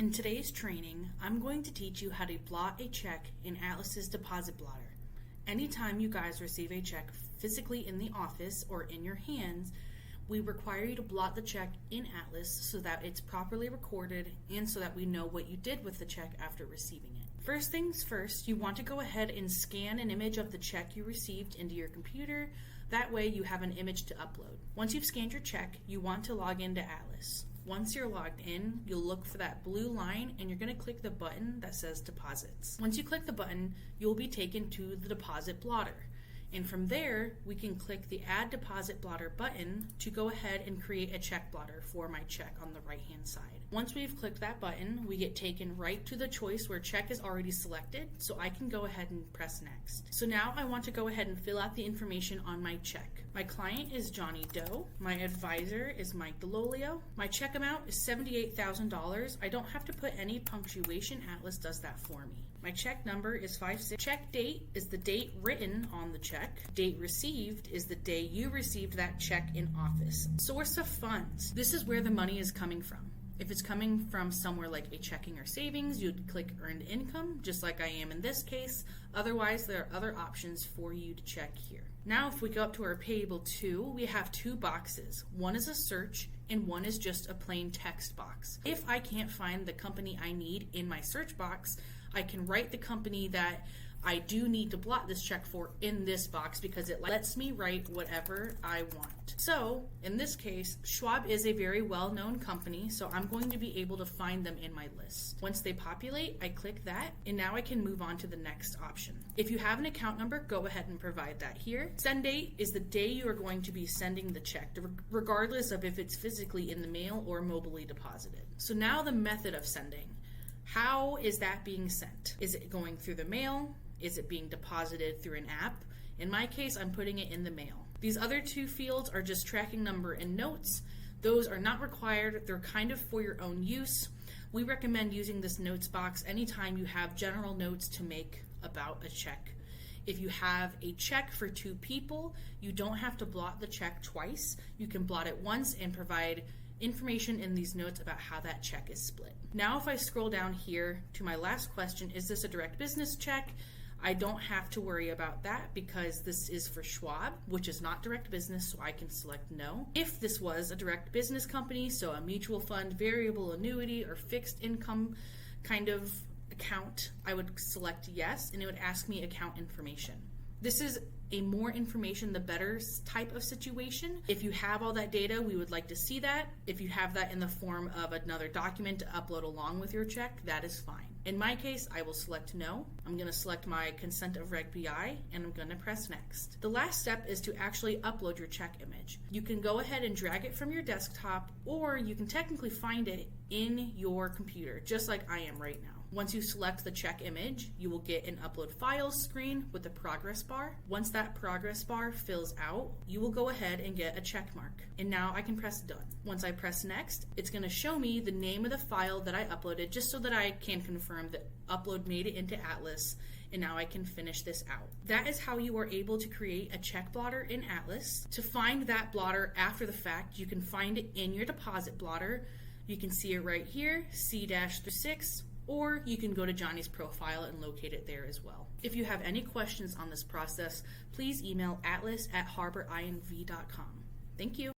In today's training, I'm going to teach you how to blot a check in Atlas's deposit blotter. Anytime you guys receive a check physically in the office or in your hands, we require you to blot the check in Atlas so that it's properly recorded and so that we know what you did with the check after receiving it. First things first, you want to go ahead and scan an image of the check you received into your computer. That way you have an image to upload. Once you've scanned your check, you want to log into Atlas. Once you're logged in, you'll look for that blue line and you're going to click the button that says Deposits. Once you click the button, you'll be taken to the Deposit Blotter. And from there, we can click the Add Deposit Blotter button to go ahead and create a check blotter for my check on the right-hand side. Once we've clicked that button, we get taken right to the choice where check is already selected, so I can go ahead and press Next. So now I want to go ahead and fill out the information on my check. My client is Johnny Doe. My advisor is Mike DeLolio. My check amount is $78,000. I don't have to put any punctuation. Atlas does that for me. My check number is 56. Check date is the date written on the check. Date received is the day you received that check in office. Source of funds. This is where the money is coming from. If it's coming from somewhere like a checking or savings, you'd click Earned Income, just like I am in this case. Otherwise, there are other options for you to check here. Now, if we go up to our Payable To, we have two boxes. One is a search, and one is just a plain text box. If I can't find the company I need in my search box, I can write the company that I do need to blot this check for in this box because it lets me write whatever I want. So, in this case, Schwab is a very well-known company, so I'm going to be able to find them in my list. Once they populate, I click that, and now I can move on to the next option. If you have an account number, go ahead and provide that here. Send date is the day you are going to be sending the check, regardless of if it's physically in the mail or mobilely deposited. So now the method of sending. How is that being sent? Is it going through the mail? Is it being deposited through an app? In my case, I'm putting it in the mail. These other two fields are just tracking number and notes. Those are not required. They're kind of for your own use. We recommend using this notes box anytime you have general notes to make about a check. If you have a check for two people, you don't have to blot the check twice. You can blot it once and provide information in these notes about how that check is split. Now if I scroll down here to my last question, is this a direct business check? I don't have to worry about that because this is for Schwab, which is not direct business, so I can select no. If this was a direct business company, so a mutual fund, variable annuity, or fixed income kind of account, I would select yes, and it would ask me account information. This is a more information the better type of situation. If you have all that data, we would like to see that. If you have that in the form of another document to upload along with your check, that is fine. In my case, I will select no. I'm going to select my consent of Reg BI and I'm going to press next. The last step is to actually upload your check image. You can go ahead and drag it from your desktop, or you can technically find it in your computer, just like I am right now. Once you select the check image, you will get an Upload Files screen with the progress bar. Once that progress bar fills out, you will go ahead and get a check mark. And now I can press Done. Once I press Next, it's going to show me the name of the file that I uploaded just so that I can confirm that upload made it into Atlas, and now I can finish this out. That is how you are able to create a check blotter in Atlas. To find that blotter after the fact, you can find it in your deposit blotter. You can see it right here, C-6, or you can go to Johnny's profile and locate it there as well. If you have any questions on this process, please email atlas@harborinv.com. Thank you.